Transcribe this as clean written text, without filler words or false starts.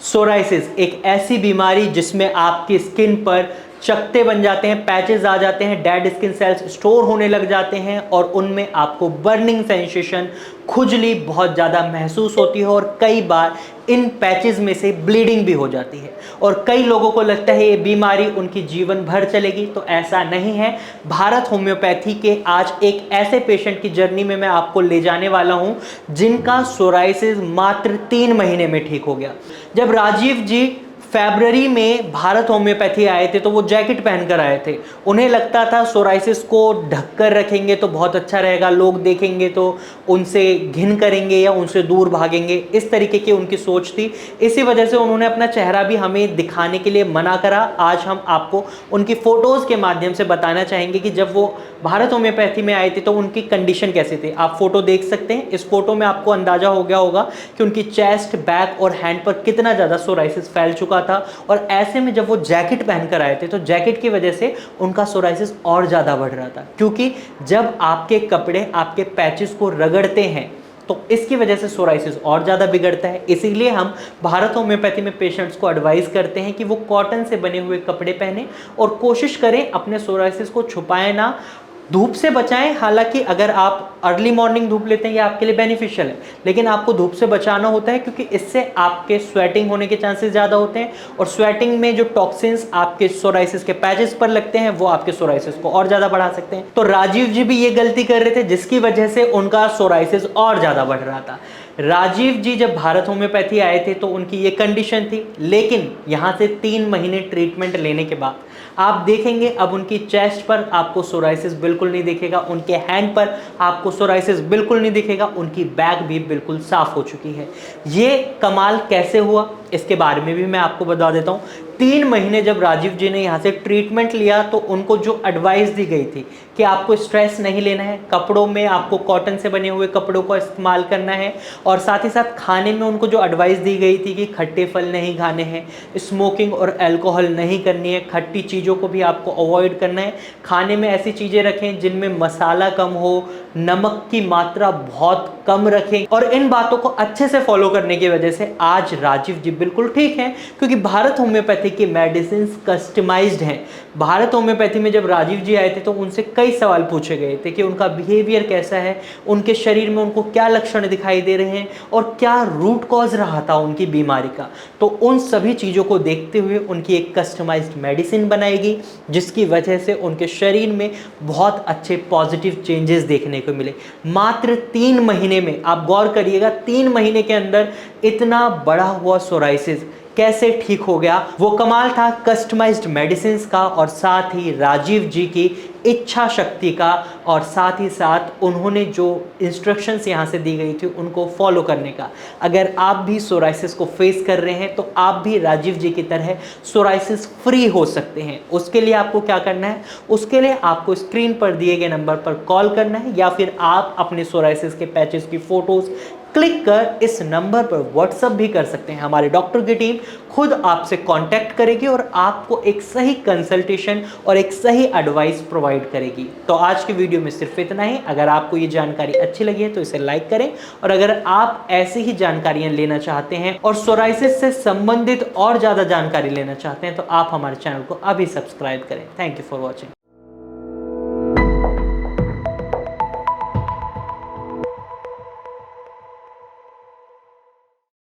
Psoriasis एक ऐसी बीमारी जिसमें आपकी स्किन पर चकत्ते बन जाते हैं, पैचेस आ जाते हैं, डेड स्किन सेल्स स्टोर होने लग जाते हैं और उनमें आपको बर्निंग सेंसेशन, खुजली बहुत ज़्यादा महसूस होती है और कई बार इन पैचेस में से ब्लीडिंग भी हो जाती है और कई लोगों को लगता है ये बीमारी उनकी जीवन भर चलेगी, तो ऐसा नहीं है। भारत होम्योपैथी के आज एक ऐसे पेशेंट की जर्नी में मैं आपको ले जाने वाला हूं जिनका सोराइसिस मात्र 3 महीने में ठीक हो गया। जब राजीव जी फरवरी में भारत होम्योपैथी आए थे तो वो जैकेट पहनकर आए थे। उन्हें लगता था सोराइसिस को ढककर रखेंगे तो बहुत अच्छा रहेगा, लोग देखेंगे तो उनसे घिन करेंगे या उनसे दूर भागेंगे, इस तरीके की उनकी सोच थी। इसी वजह से उन्होंने अपना चेहरा भी हमें दिखाने के लिए मना करा। आज हम आपको उनकी फोटोज़ के माध्यम से बताना चाहेंगे कि जब वो भारत होम्योपैथी में आए थे तो उनकी कंडीशन कैसे थी। आप फोटो देख सकते हैं, इस फोटो में आपको अंदाजा हो गया होगा कि उनकी चेस्ट, बैक और हैंड पर कितना ज़्यादा सोराइसिस फैल चुका था। और ऐसे में जब वो जैकेट पहनकर आए थे तो जैकेट की वजह से उनका सोराइसिस और ज़्यादा बढ़ रहा था, क्योंकि जब आपके कपड़े आपके पैचेस को रगड़ते हैं तो इसकी वजह से सोराइसिस और ज़्यादा बिगड़ता है। इसीलिए हम भारत होम्योपैथी में पेशेंट्स को एडवाइस करते हैं कि वो कॉटन से बने हुए कपड़े पहने और कोशिश करें अपने सोराइसिस को छुपाएं ना, धूप से बचाएं। हालांकि अगर आप अर्ली मॉर्निंग धूप लेते हैं ये आपके लिए बेनिफिशियल है, लेकिन आपको धूप से बचाना होता है क्योंकि इससे आपके स्वेटिंग होने के चांसेस ज़्यादा होते हैं और स्वेटिंग में जो टॉक्सिन्स आपके सोराइसिस के पैचेस पर लगते हैं वो आपके सोराइसिस को और ज़्यादा बढ़ा सकते हैं। तो राजीव जी भी ये गलती कर रहे थे जिसकी वजह से उनका सोराइसिस और ज़्यादा बढ़ रहा था। राजीव जी जब भारत होम्योपैथी आए थे तो उनकी ये कंडीशन थी, लेकिन यहाँ से 3 महीने ट्रीटमेंट लेने के बाद आप देखेंगे अब उनकी चेस्ट पर आपको सोराइसिस बिल्कुल नहीं दिखेगा, उनके हैंड पर आपको सोराइसिस बिल्कुल नहीं दिखेगा, उनकी बैक भी बिल्कुल साफ हो चुकी है। ये कमाल कैसे हुआ इसके बारे में भी मैं आपको बता देता हूँ। 3 महीने जब राजीव जी ने यहाँ से ट्रीटमेंट लिया तो उनको जो एडवाइस दी गई थी कि आपको स्ट्रेस नहीं लेना है, कपड़ों में आपको कॉटन से बने हुए कपड़ों का इस्तेमाल करना है और साथ ही साथ खाने में उनको जो एडवाइस दी गई थी कि खट्टे फल नहीं खाने हैं, स्मोकिंग और अल्कोहल नहीं करनी है, खट्टी चीज़ों को भी आपको अवॉइड करना है, खाने में ऐसी चीज़ें रखें जिनमें मसाला कम हो, नमक की मात्रा बहुत कम रखें। और इन बातों को अच्छे से फॉलो करने की वजह से आज राजीव जी बिल्कुल ठीक हैं, क्योंकि भारत होम्योपैथी की मेडिसिन कस्टमाइज्ड हैं। भारत होम्योपैथी में जब राजीव जी आए थे तो उनसे कई सवाल पूछे गए थे कि उनका बिहेवियर कैसा है, उनके शरीर में उनको क्या लक्षण दिखाई दे रहे हैं और क्या रूट कॉज रहा था उनकी बीमारी का। तो उन सभी चीज़ों को देखते हुए उनकी एक कस्टमाइज्ड मेडिसिन बनाएगी जिसकी वजह से उनके शरीर में बहुत अच्छे पॉजिटिव चेंजेस देखने को मिले। मात्र 3 महीने में, आप गौर करिएगा, 3 महीने के अंदर इतना बड़ा हुआ सोराइसिस कैसे ठीक हो गया। वो कमाल था कस्टमाइज्ड मेडिसिन का और साथ ही राजीव जी की इच्छा शक्ति का और साथ ही साथ उन्होंने जो इंस्ट्रक्शंस यहाँ से दी गई थी उनको फॉलो करने का। अगर आप भी सोराइसिस को फेस कर रहे हैं तो आप भी राजीव जी की तरह सोराइसिस फ्री हो सकते हैं। उसके लिए आपको क्या करना है, उसके लिए आपको स्क्रीन पर दिए गए नंबर पर कॉल करना है या फिर आप अपने सोराइसिस के पैचेस की फोटोज क्लिक कर इस नंबर पर व्हाट्सएप भी कर सकते हैं। हमारे डॉक्टर की टीम खुद आपसे कांटेक्ट करेगी और आपको एक सही कंसल्टेशन और एक सही एडवाइस प्रोवाइड करेगी। तो आज की वीडियो में सिर्फ इतना ही। अगर आपको ये जानकारी अच्छी लगी है तो इसे लाइक करें और अगर आप ऐसी ही जानकारियां लेना चाहते हैं और सोराइसिस से संबंधित और ज़्यादा जानकारी लेना चाहते हैं तो आप हमारे चैनल को अभी सब्सक्राइब करें। Thank you for watching.